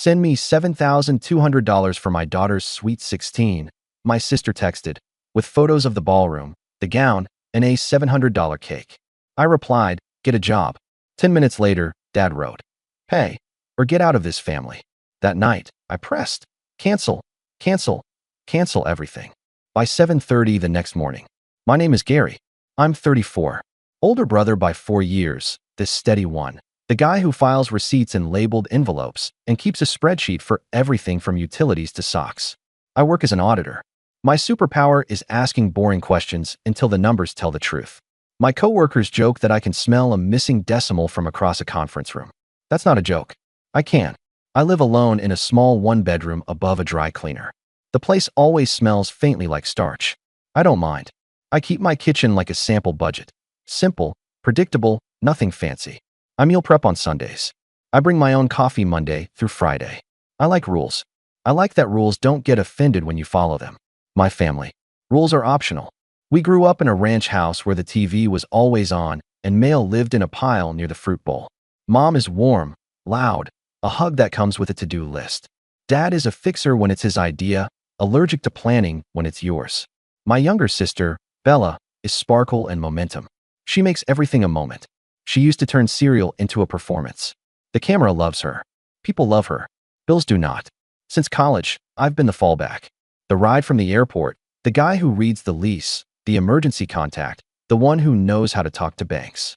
Send me $7,200 for my daughter's sweet 16, my sister texted, with photos of the ballroom, the gown, and a $700 cake. I replied, get a job. 10 minutes later, Dad wrote, pay, or get out of this family. That night, I pressed, cancel, cancel, cancel everything. By 7:30 the next morning. My name is Gary. I'm 34. Older brother by 4 years, this steady one. The guy who files receipts in labeled envelopes and keeps a spreadsheet for everything from utilities to socks. I work as an auditor. My superpower is asking boring questions until the numbers tell the truth. My coworkers joke that I can smell a missing decimal from across a conference room. That's not a joke. I can. I live alone in a small one-bedroom above a dry cleaner. The place always smells faintly like starch. I don't mind. I keep my kitchen like a sample budget. Simple, predictable, nothing fancy. I meal prep on Sundays. I bring my own coffee Monday through Friday. I like rules. I like that rules don't get offended when you follow them. My family. Rules are optional. We grew up in a ranch house where the TV was always on and mail lived in a pile near the fruit bowl. Mom is warm, loud, a hug that comes with a to-do list. Dad is a fixer when it's his idea, allergic to planning when it's yours. My younger sister, Bella, is sparkle and momentum. She makes everything a moment. She used to turn cereal into a performance. The camera loves her. People love her. Bills do not. Since college, I've been the fallback. The ride from the airport, the guy who reads the lease, the emergency contact, the one who knows how to talk to banks.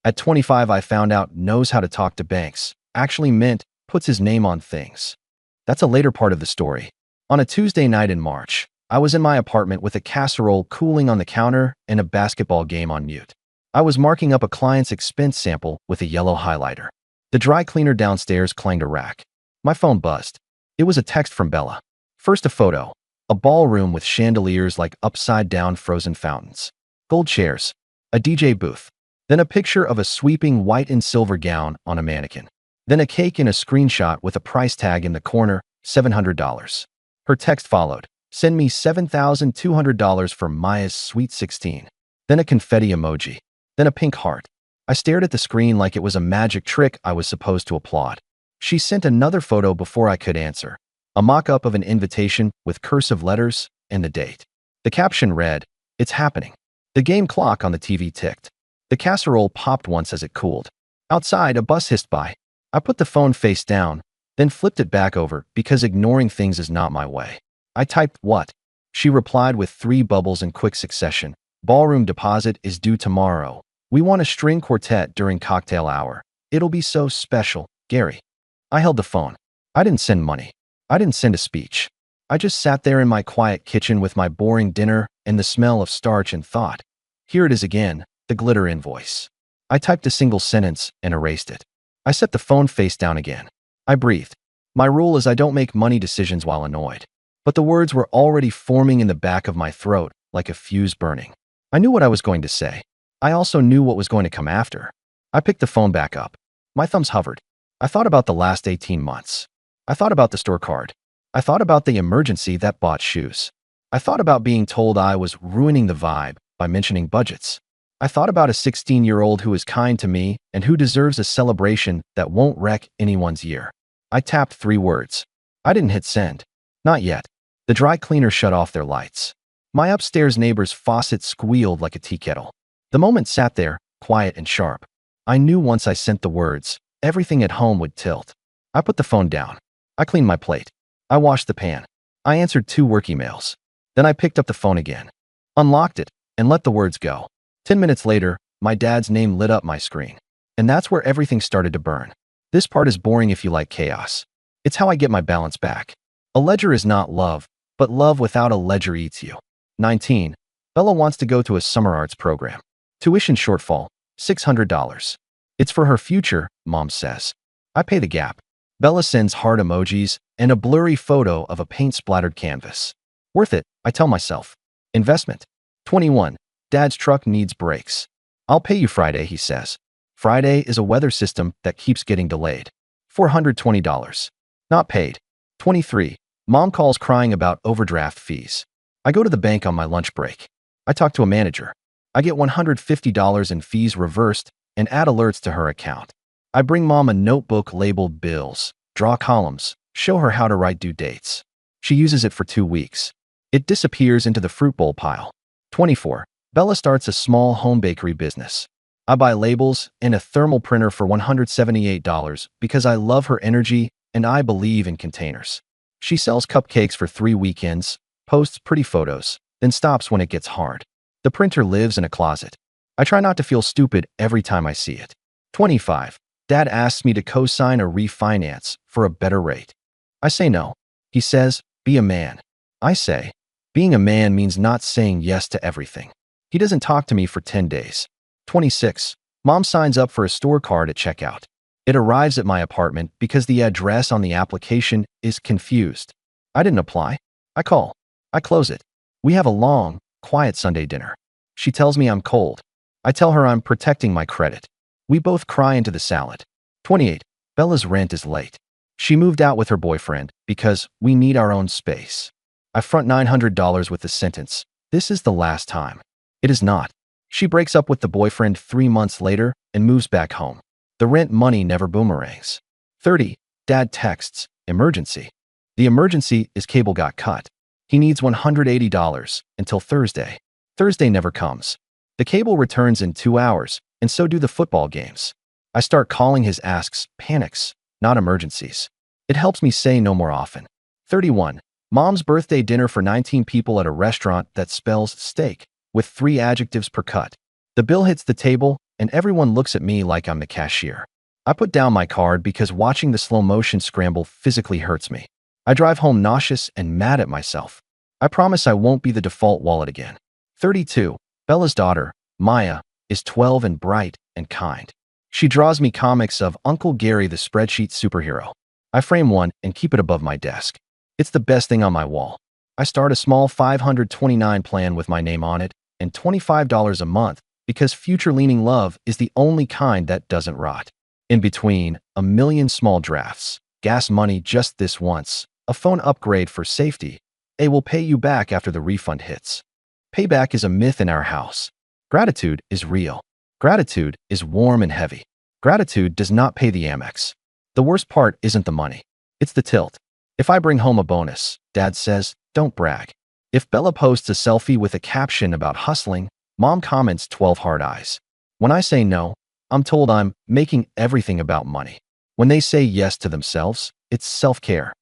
At 25, I found out knows how to talk to banks actually meant puts his name on things. That's a later part of the story. On a Tuesday night in March, I was in my apartment with a casserole cooling on the counter and a basketball game on mute. I was marking up a client's expense sample with a yellow highlighter. The dry cleaner downstairs clanged a rack. My phone buzzed. It was a text from Bella. First a photo. A ballroom with chandeliers like upside-down frozen fountains. Gold chairs. A DJ booth. Then a picture of a sweeping white and silver gown on a mannequin. Then a cake in a screenshot with a price tag in the corner, $700. Her text followed. Send me $7,200 for Maya's sweet 16. Then a confetti emoji. Then a pink heart. I stared at the screen like it was a magic trick I was supposed to applaud. She sent another photo before I could answer. A mock-up of an invitation with cursive letters and the date. The caption read, "It's happening." The game clock on the TV ticked. The casserole popped once as it cooled. Outside, a bus hissed by. I put the phone face down, then flipped it back over because ignoring things is not my way. I typed, "What?" She replied with 3 bubbles in quick succession. "Ballroom deposit is due tomorrow. We want a string quartet during cocktail hour. It'll be so special, Gary." I held the phone. I didn't send money. I didn't send a speech. I just sat there in my quiet kitchen with my boring dinner and the smell of starch and thought, here it is again, the glitter invoice. I typed a single sentence and erased it. I set the phone face down again. I breathed. My rule is I don't make money decisions while annoyed. But the words were already forming in the back of my throat like a fuse burning. I knew what I was going to say. I also knew what was going to come after. I picked the phone back up. My thumbs hovered. I thought about the last 18 months. I thought about the store card. I thought about the emergency that bought shoes. I thought about being told I was ruining the vibe by mentioning budgets. I thought about a 16-year-old who is kind to me and who deserves a celebration that won't wreck anyone's year. I tapped 3 words. I didn't hit send. Not yet. The dry cleaner shut off their lights. My upstairs neighbor's faucet squealed like a tea kettle. The moment sat there, quiet and sharp. I knew once I sent the words, everything at home would tilt. I put the phone down. I cleaned my plate. I washed the pan. I answered 2 work emails. Then I picked up the phone again, unlocked it, and let the words go. 10 minutes later, my dad's name lit up my screen. And that's where everything started to burn. This part is boring if you like chaos. It's how I get my balance back. A ledger is not love, but love without a ledger eats you. 19. Bella wants to go to a summer arts program. Tuition shortfall, $600. It's for her future, Mom says. I pay the gap. Bella sends heart emojis and a blurry photo of a paint-splattered canvas. Worth it, I tell myself. Investment. 21. Dad's truck needs brakes. I'll pay you Friday, he says. Friday is a weather system that keeps getting delayed. $420. Not paid. 23. Mom calls crying about overdraft fees. I go to the bank on my lunch break. I talk to a manager. I get $150 in fees reversed and add alerts to her account. I bring Mom a notebook labeled bills, draw columns, Show her how to write due dates. She uses it for 2 weeks. It disappears into the fruit bowl pile. 24. Bella starts a small home bakery business. I buy labels and a thermal printer for $178 because I love her energy and I believe in containers. She sells cupcakes for 3 weekends, posts pretty photos, then stops when it gets hard. The printer lives in a closet. I try not to feel stupid every time I see it. 25. Dad asks me to co-sign a refinance for a better rate. I say no. He says, be a man. I say, being a man means not saying yes to everything. He doesn't talk to me for 10 days. 26. Mom signs up for a store card at checkout. It arrives at my apartment because the address on the application is confused. I didn't apply. I call. I close it. We have a long, quiet Sunday dinner. She tells me I'm cold. I tell her I'm protecting my credit. We both cry into the salad. 28. Bella's rent is late. She moved out with her boyfriend because we need our own space. I front $900 with the sentence, "This is the last time." It is not. She breaks up with the boyfriend 3 months later and moves back home. The rent money never boomerangs. 30. Dad texts, emergency. The emergency is cable got cut. He needs $180 until Thursday. Thursday never comes. The cable returns in 2 hours, and so do the football games. I start calling his asks panics, not emergencies. It helps me say no more often. 31. Mom's birthday dinner for 19 people at a restaurant that spells steak, with 3 adjectives per cut. The bill hits the table, and everyone looks at me like I'm the cashier. I put down my card because watching the slow-motion scramble physically hurts me. I drive home nauseous and mad at myself. I promise I won't be the default wallet again. 32. Bella's daughter, Maya, is 12 and bright and kind. She draws me comics of Uncle Gary the spreadsheet superhero. I frame one and keep it above my desk. It's the best thing on my wall. I start a small $529 plan with my name on it and $25 a month because future-leaning love is the only kind that doesn't rot. In between, a million small drafts, gas money just this once, a phone upgrade for safety. A will pay you back after the refund hits. Payback is a myth in our house. Gratitude is real. Gratitude is warm and heavy. Gratitude does not pay the Amex. The worst part isn't the money. It's the tilt. If I bring home a bonus, Dad says, don't brag. If Bella posts a selfie with a caption about hustling, Mom comments 12 hard eyes. When I say no, I'm told I'm making everything about money. When they say yes to themselves, it's self-care.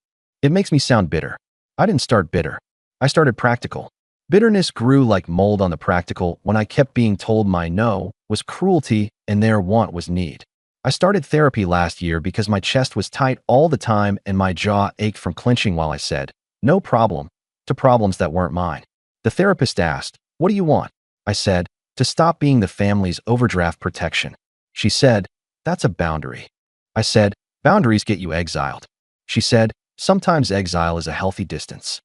It makes me sound bitter. I didn't start bitter. I started practical. Bitterness grew like mold on the practical when I kept being told my no was cruelty and their want was need. I started therapy last year because my chest was tight all the time and my jaw ached from clenching while I said, no problem, to problems that weren't mine. The therapist asked, what do you want? I said, to stop being the family's overdraft protection. She said, that's a boundary. I said, boundaries get you exiled. She said, sometimes exile is a healthy distance.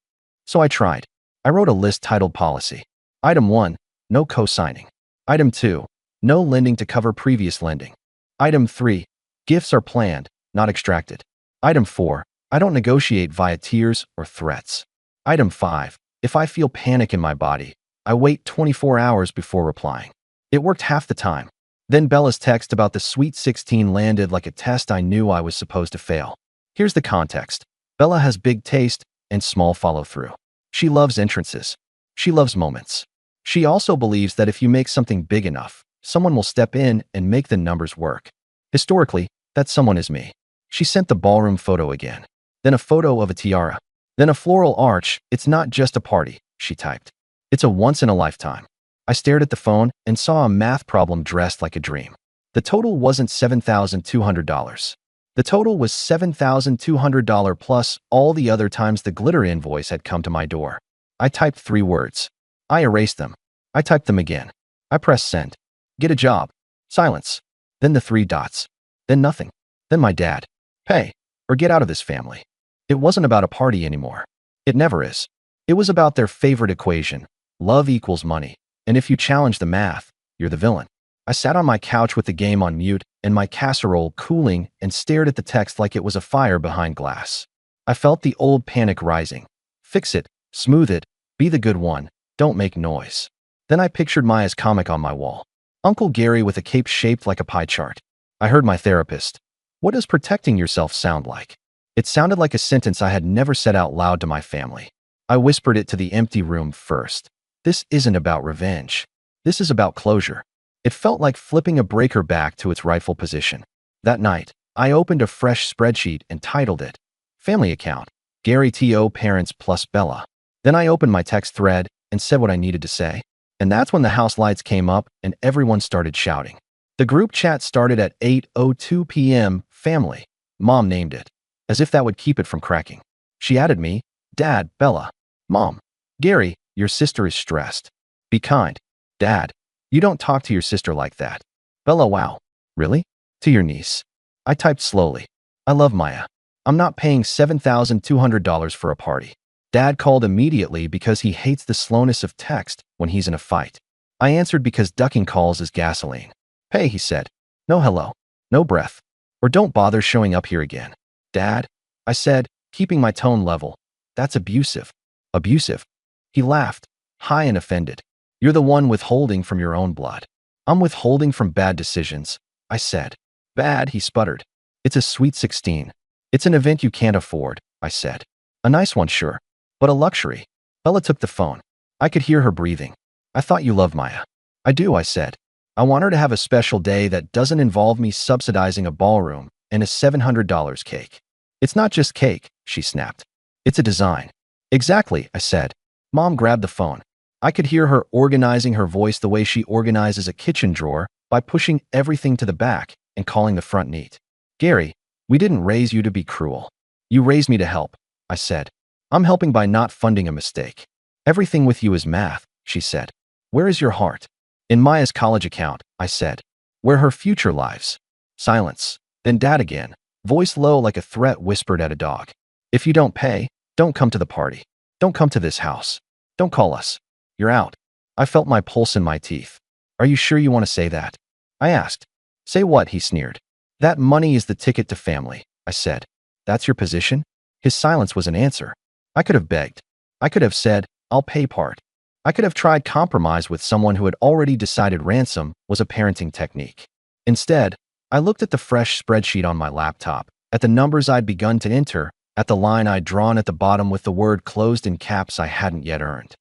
So I tried. I wrote a list titled Policy. Item 1, no co-signing. Item 2, no lending to cover previous lending. Item 3, gifts are planned, not extracted. Item 4, I don't negotiate via tears or threats. Item 5, if I feel panic in my body, I wait 24 hours before replying. It worked half the time. Then Bella's text about the Sweet 16 landed like a test I knew I was supposed to fail. Here's the context. Bella has big taste and small follow-through. She loves entrances. She loves moments. She also believes that if you make something big enough, someone will step in and make the numbers work. Historically, that someone is me. She sent the ballroom photo again. Then a photo of a tiara. Then a floral arch. It's not just a party, she typed. It's a once-in-a-lifetime. I stared at the phone and saw a math problem dressed like a dream. The total wasn't $7,200. The total was $7,200 plus all the other times the glitter invoice had come to my door. I typed 3 words. I erased them. I typed them again. I pressed send. Get a job. Silence. Then the 3 dots. Then nothing. Then my dad. Pay. Or get out of this family. It wasn't about a party anymore. It never is. It was about their favorite equation. Love equals money. And if you challenge the math, you're the villain. I sat on my couch with the game on mute and my casserole cooling and stared at the text like it was a fire behind glass. I felt the old panic rising. Fix it, smooth it, be the good one, don't make noise. Then I pictured Maya's comic on my wall. Uncle Gary with a cape shaped like a pie chart. I heard my therapist. What does protecting yourself sound like? It sounded like a sentence I had never said out loud to my family. I whispered it to the empty room first. This isn't about revenge. This is about closure. It felt like flipping a breaker back to its rightful position. That night, I opened a fresh spreadsheet and titled it, Family Account, Gary T.O. Parents plus Bella. Then I opened my text thread and said what I needed to say. And that's when the house lights came up and everyone started shouting. The group chat started at 8:02 p.m. Family. Mom named it, as if that would keep it from cracking. She added me, Dad, Bella. Mom, Gary, your sister is stressed. Be kind. Dad, you don't talk to your sister like that. Bella, wow. Really? To your niece. I typed slowly. I love Maya. I'm not paying $7,200 for a party. Dad called immediately because he hates the slowness of text when he's in a fight. I answered because ducking calls is gasoline. Hey, he said. No hello. No breath. Or don't bother showing up here again. Dad, I said, keeping my tone level. That's abusive. Abusive. He laughed, high and offended. You're the one withholding from your own blood. I'm withholding from bad decisions, I said. Bad, he sputtered. It's a sweet 16. It's an event you can't afford, I said. A nice one, sure. But a luxury. Bella took the phone. I could hear her breathing. I thought you loved Maya. I do, I said. I want her to have a special day that doesn't involve me subsidizing a ballroom and a $700 cake. It's not just cake, she snapped. It's a design. Exactly, I said. Mom grabbed the phone. I could hear her organizing her voice the way she organizes a kitchen drawer by pushing everything to the back and calling the front neat. Gary, we didn't raise you to be cruel. You raised me to help, I said. I'm helping by not funding a mistake. Everything with you is math, she said. Where is your heart? In Maya's college account, I said. Where her future lives. Silence. Then Dad again, voice low like a threat whispered at a dog. If you don't pay, don't come to the party. Don't come to this house. Don't call us. You're out. I felt my pulse in my teeth. Are you sure you want to say that? I asked. Say what? He sneered. That money is the ticket to family, I said. That's your position? His silence was an answer. I could have begged. I could have said, I'll pay part. I could have tried compromise with someone who had already decided ransom was a parenting technique. Instead, I looked at the fresh spreadsheet on my laptop, at the numbers I'd begun to enter, at the line I'd drawn at the bottom with the word closed in caps I hadn't yet earned.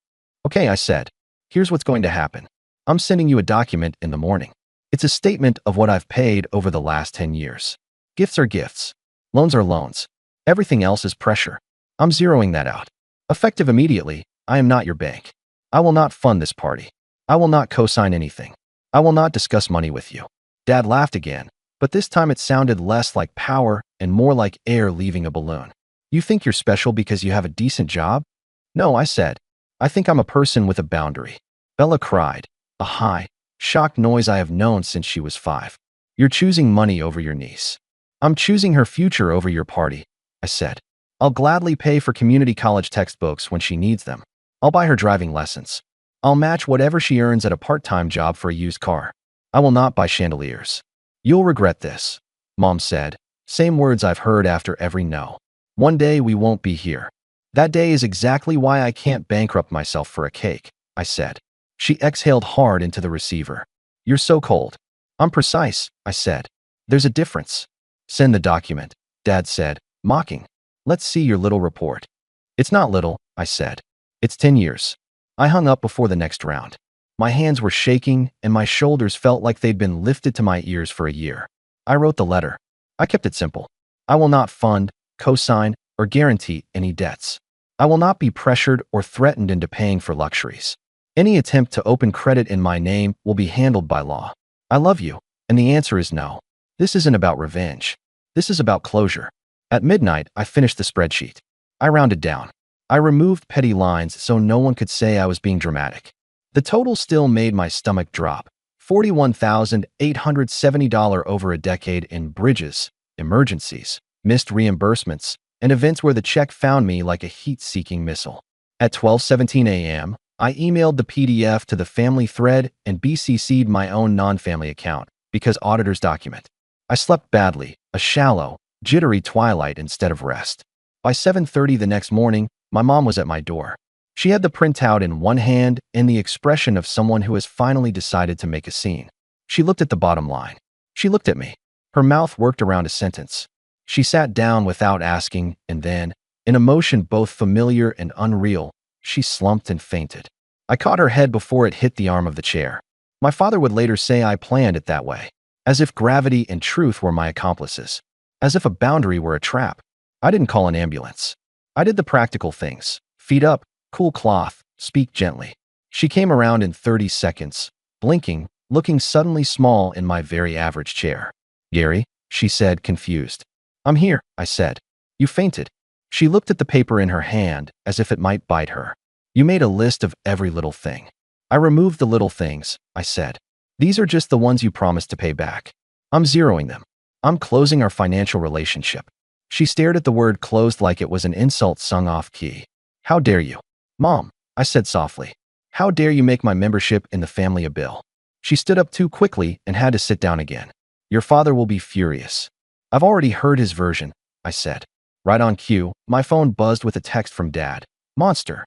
Okay, I said. Here's what's going to happen. I'm sending you a document in the morning. It's a statement of what I've paid over the last 10 years. Gifts are gifts. Loans are loans. Everything else is pressure. I'm zeroing that out. Effective immediately, I am not your bank. I will not fund this party. I will not co-sign anything. I will not discuss money with you. Dad laughed again, but this time it sounded less like power and more like air leaving a balloon. You think you're special because you have a decent job? No, I said. I think I'm a person with a boundary. Bella cried, a high, shocked noise I have known since she was 5. You're choosing money over your niece. I'm choosing her future over your party, I said. I'll gladly pay for community college textbooks when she needs them. I'll buy her driving lessons. I'll match whatever she earns at a part-time job for a used car. I will not buy chandeliers. You'll regret this, Mom said. Same words I've heard after every no. One day we won't be here. That day is exactly why I can't bankrupt myself for a cake, I said. She exhaled hard into the receiver. You're so cold. I'm precise, I said. There's a difference. Send the document, Dad said, mocking. Let's see your little report. It's not little, I said. It's 10 years. I hung up before the next round. My hands were shaking and my shoulders felt like they'd been lifted to my ears for a year. I wrote the letter. I kept it simple. I will not fund, co-sign, or guarantee any debts. I will not be pressured or threatened into paying for luxuries. Any attempt to open credit in my name will be handled by law. I love you, and the answer is no. This isn't about revenge. This is about closure. At midnight, I finished the spreadsheet. I rounded down. I removed petty lines so no one could say I was being dramatic. The total still made my stomach drop. $41,870 over a decade in bridges, emergencies, missed reimbursements, and events where the check found me like a heat-seeking missile. At 12:17 a.m., I emailed the PDF to the family thread and BCC'd my own non-family account because auditors document. I slept badly, a shallow, jittery twilight instead of rest. By 7:30 the next morning, my mom was at my door. She had the printout in one hand and the expression of someone who has finally decided to make a scene. She looked at the bottom line. She looked at me. Her mouth worked around a sentence. She sat down without asking, and then, in a motion both familiar and unreal, she slumped and fainted. I caught her head before it hit the arm of the chair. My father would later say I planned it that way, as if gravity and truth were my accomplices, as if a boundary were a trap. I didn't call an ambulance. I did the practical things. Feet up, cool cloth, speak gently. She came around in 30 seconds, blinking, looking suddenly small in my very average chair. "Gary," she said, confused. "I'm here," I said. "You fainted." She looked at the paper in her hand as if it might bite her. "You made a list of every little thing." "I removed the little things," I said. "These are just the ones you promised to pay back. I'm zeroing them. I'm closing our financial relationship." She stared at the word closed like it was an insult sung off key. "How dare you?" "Mom," I said softly. "How dare you make my membership in the family a bill?" She stood up too quickly and had to sit down again. "Your father will be furious." "I've already heard his version," I said. Right on cue, my phone buzzed with a text from Dad. "Monster."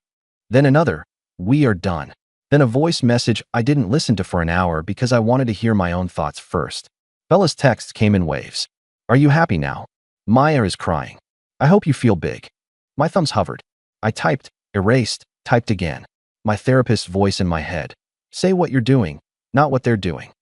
Then another, "We are done." Then a voice message I didn't listen to for an hour because I wanted to hear my own thoughts first. Bella's texts came in waves. "Are you happy now? Maya is crying. I hope you feel big." My thumbs hovered. I typed, erased, typed again. My therapist's voice in my head. "Say what you're doing, not what they're doing."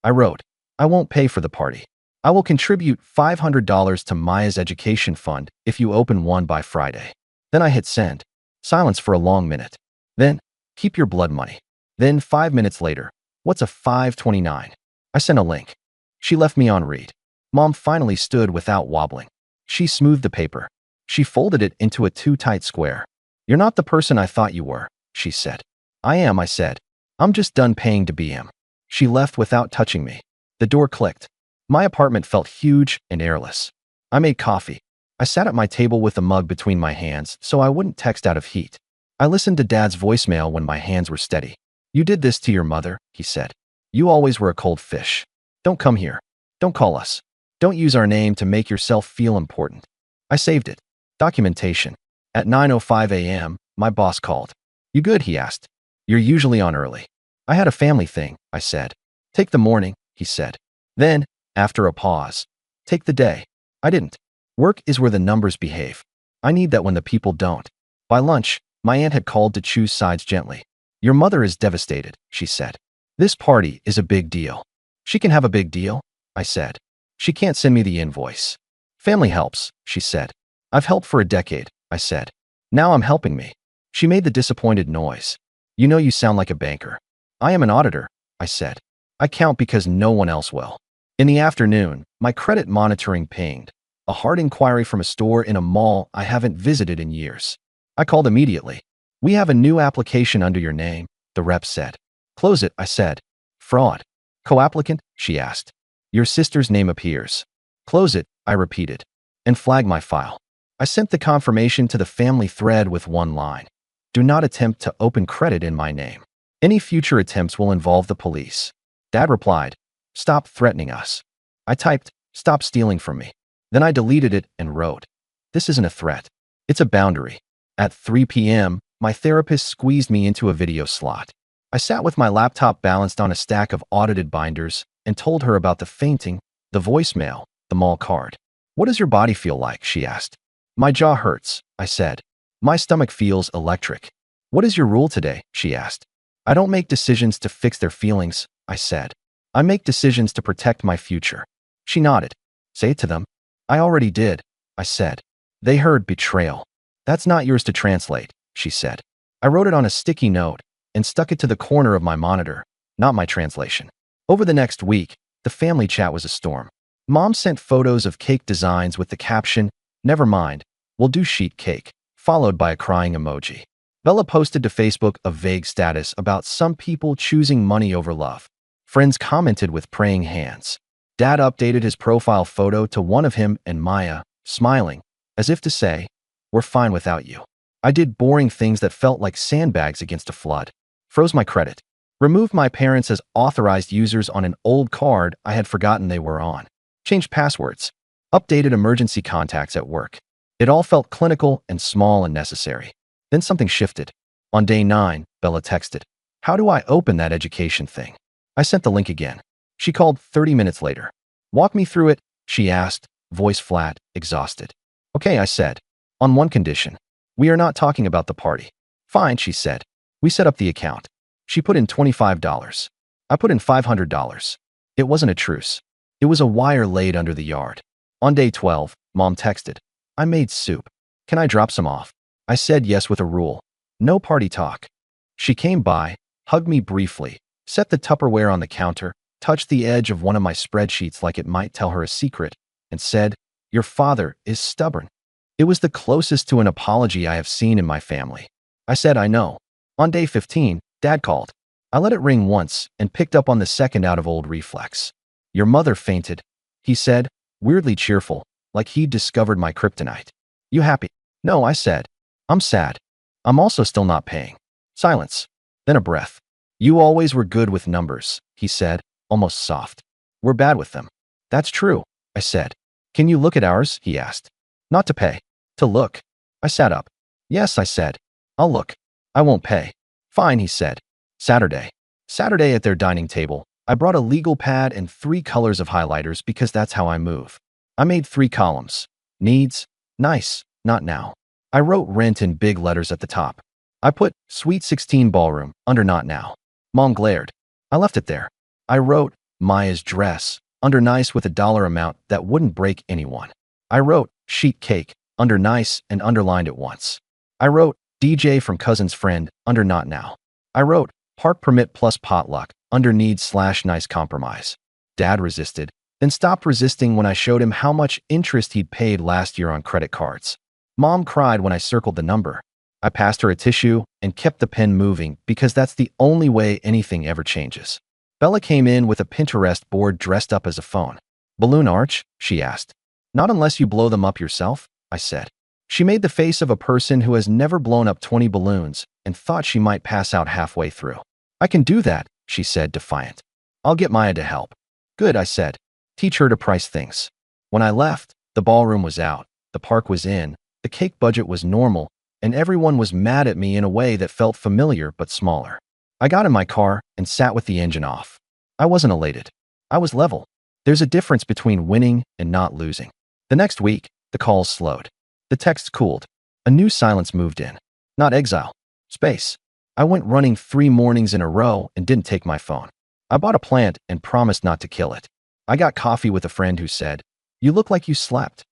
I wrote, "I won't pay for the party. I will contribute $500 to Maya's education fund if you open one by Friday." Then I hit send. Silence for a long minute. Then, "Keep your blood money." Then 5 minutes later, "What's a 529? I sent a link. She left me on read. Mom finally stood without wobbling. She smoothed the paper. She folded it into a too tight square. "You're not the person I thought you were," she said. "I am," I said. "I'm just done paying to be him." She left without touching me. The door clicked. My apartment felt huge and airless. I made coffee. I sat at my table with a mug between my hands so I wouldn't text out of heat. I listened to Dad's voicemail when my hands were steady. "You did this to your mother," he said. "You always were a cold fish. Don't come here. Don't call us. Don't use our name to make yourself feel important." I saved it. Documentation. At 9:05 a.m., my boss called. "You good?" he asked. "You're usually on early." "I had a family thing," I said. "Take the morning," he said. Then, after a pause, "Take the day." I didn't. Work is where the numbers behave. I need that when the people don't. By lunch, my aunt had called to choose sides gently. "Your mother is devastated," she said. "This party is a big deal." "She can have a big deal," I said. "She can't send me the invoice." "Family helps," she said. "I've helped for a decade," I said. "Now I'm helping me." She made the disappointed noise. "You know you sound like a banker." "I am an auditor," I said. "I count because no one else will." In the afternoon, my credit monitoring pinged. A hard inquiry from a store in a mall I haven't visited in years. I called immediately. "We have a new application under your name," the rep said. "Close it," I said. "Fraud." "Co-applicant?" she asked. "Your sister's name appears." "Close it," I repeated, and flag my file. I sent the confirmation to the family thread with one line. "Do not attempt to open credit in my name. Any future attempts will involve the police." Dad replied, "Stop threatening us." I typed, "Stop stealing from me." Then I deleted it and wrote, "This isn't a threat. It's a boundary." At 3 p.m., my therapist squeezed me into a video slot. I sat with my laptop balanced on a stack of audited binders and told her about the fainting, the voicemail, the mall card. "What does your body feel like?" she asked. "My jaw hurts," I said. "My stomach feels electric." "What is your rule today?" she asked. "I don't make decisions to fix their feelings," I said. "I make decisions to protect my future." She nodded. "Say it to them." "I already did," I said. "They heard betrayal." "That's not yours to translate," she said. I wrote it on a sticky note and stuck it to the corner of my monitor, not my translation. Over the next week, the family chat was a storm. Mom sent photos of cake designs with the caption, "Never mind, we'll do sheet cake," followed by a crying emoji. Bella posted to Facebook a vague status about some people choosing money over love. Friends commented with praying hands. Dad updated his profile photo to one of him and Maya, smiling, as if to say, "We're fine without you." I did boring things that felt like sandbags against a flood. Froze my credit. Removed my parents as authorized users on an old card I had forgotten they were on. Changed passwords. Updated emergency contacts at work. It all felt clinical and small and necessary. Then something shifted. On day 9, Bella texted, "How do I open that education thing?" I sent the link again. She called 30 minutes later. "Walk me through it," she asked, voice flat, exhausted. Okay, I said. On one condition. We are not talking about the party. Fine, she said. We set up the account. She put in $25. I put in $500. It wasn't a truce. It was a wire laid under the yard. On day 12, Mom texted. I made soup. Can I drop some off? I said yes with a rule. No party talk. She came by, hugged me briefly, set the Tupperware on the counter, touched the edge of one of my spreadsheets like it might tell her a secret, and said, Your father is stubborn. It was the closest to an apology I have seen in my family. I said, I know. On day 15, Dad called. I let it ring once and picked up on the second out of old reflex. Your mother fainted, he said, weirdly cheerful, like he'd discovered my kryptonite. You happy? No, I said. I'm sad. I'm also still not paying. Silence. Then a breath. You always were good with numbers, he said, almost soft. We're bad with them. That's true, I said. Can you look at ours? He asked. Not to pay. To look. I sat up. Yes, I said. I'll look. I won't pay. Fine, he said. Saturday at their dining table, I brought a legal pad and 3 colors of highlighters because that's how I move. I made 3 columns. Needs, nice, not now. I wrote rent in big letters at the top. I put Sweet 16 Ballroom under not now. Mom glared. I left it there. I wrote Maya's dress under nice with a dollar amount that wouldn't break anyone. I wrote sheet cake under nice and underlined it once. I wrote DJ from cousin's friend under not now. I wrote park permit plus potluck under needs/nice compromise. Dad resisted, then stopped resisting when I showed him how much interest he'd paid last year on credit cards. Mom cried when I circled the number. I passed her a tissue and kept the pen moving because that's the only way anything ever changes. Bella came in with a Pinterest board dressed up as a phone. Balloon arch? She asked. Not unless you blow them up yourself, I said. She made the face of a person who has never blown up 20 balloons and thought she might pass out halfway through. I can do that, she said, defiant. I'll get Maya to help. Good, I said. Teach her to price things. When I left, the ballroom was out, the park was in, the cake budget was normal, and everyone was mad at me in a way that felt familiar but smaller. I got in my car and sat with the engine off. I wasn't elated. I was level. There's a difference between winning and not losing. The next week, the calls slowed. The texts cooled. A new silence moved in. Not exile. Space. I went running 3 mornings in a row and didn't take my phone. I bought a plant and promised not to kill it. I got coffee with a friend who said, You look like you slept.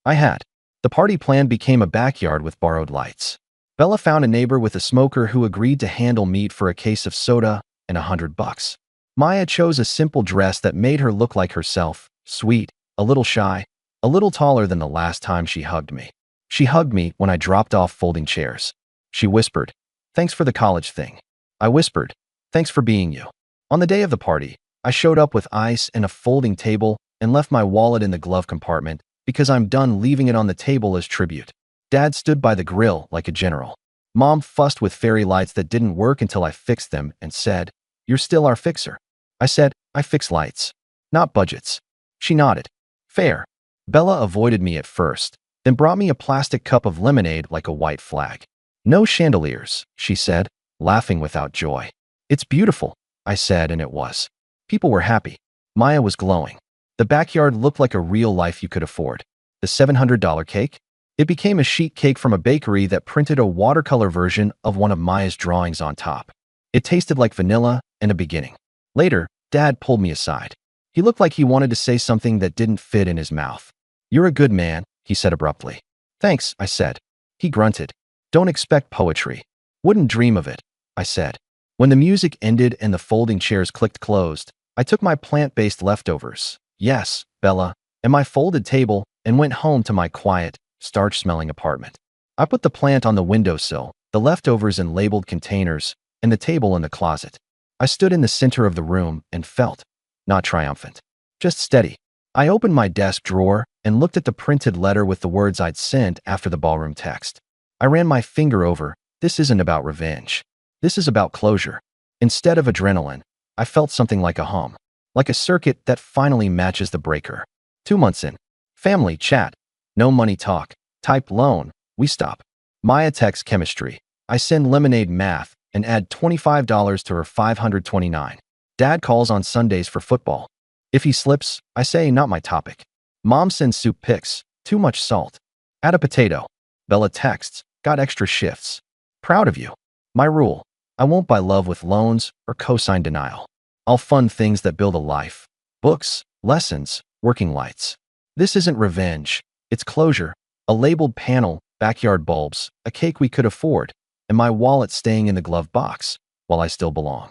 I had. The party plan became a backyard with borrowed lights. Bella found a neighbor with a smoker who agreed to handle meat for a case of soda and $100. Maya chose a simple dress that made her look like herself, sweet, a little shy, a little taller than the last time she hugged me. She hugged me when I dropped off folding chairs. She whispered, Thanks for the college thing. I whispered, Thanks for being you. On the day of the party, I showed up with ice and a folding table and left my wallet in the glove compartment because I'm done leaving it on the table as tribute. Dad stood by the grill like a general. Mom fussed with fairy lights that didn't work until I fixed them and said, You're still our fixer. I said, I fix lights, not budgets. She nodded. Fair. Bella avoided me at first, then brought me a plastic cup of lemonade like a white flag. No chandeliers, she said, laughing without joy. It's beautiful, I said, and it was. People were happy. Maya was glowing. The backyard looked like a real life you could afford. The $700 cake? It became a sheet cake from a bakery that printed a watercolor version of one of Maya's drawings on top. It tasted like vanilla and a beginning. Later, Dad pulled me aside. He looked like he wanted to say something that didn't fit in his mouth. You're a good man, he said abruptly. Thanks, I said. He grunted. Don't expect poetry. Wouldn't dream of it, I said. When the music ended and the folding chairs clicked closed, I took my plant-based leftovers, yes, Bella, and my folded table and went home to my quiet, starch-smelling apartment. I put the plant on the windowsill, the leftovers in labeled containers, and the table in the closet. I stood in the center of the room and felt, not triumphant, just steady. I opened my desk drawer and looked at the printed letter with the words I'd sent after the ballroom text. I ran my finger over. This isn't about revenge. This is about closure. Instead of adrenaline, I felt something like a hum, like a circuit that finally matches the breaker. 2 months in. Family chat. No money talk. Type loan. We stop. Maya texts chemistry. I send lemonade math and add $25 to her $529. Dad calls on Sundays for football. If he slips, I say not my topic. Mom sends soup pics. Too much salt. Add a potato. Bella texts. Got extra shifts. Proud of you. My rule. I won't buy love with loans or cosign denial. I'll fund things that build a life. Books, lessons, working lights. This isn't revenge. It's closure. A labeled panel, backyard bulbs, a cake we could afford, and my wallet staying in the glove box while I still belong.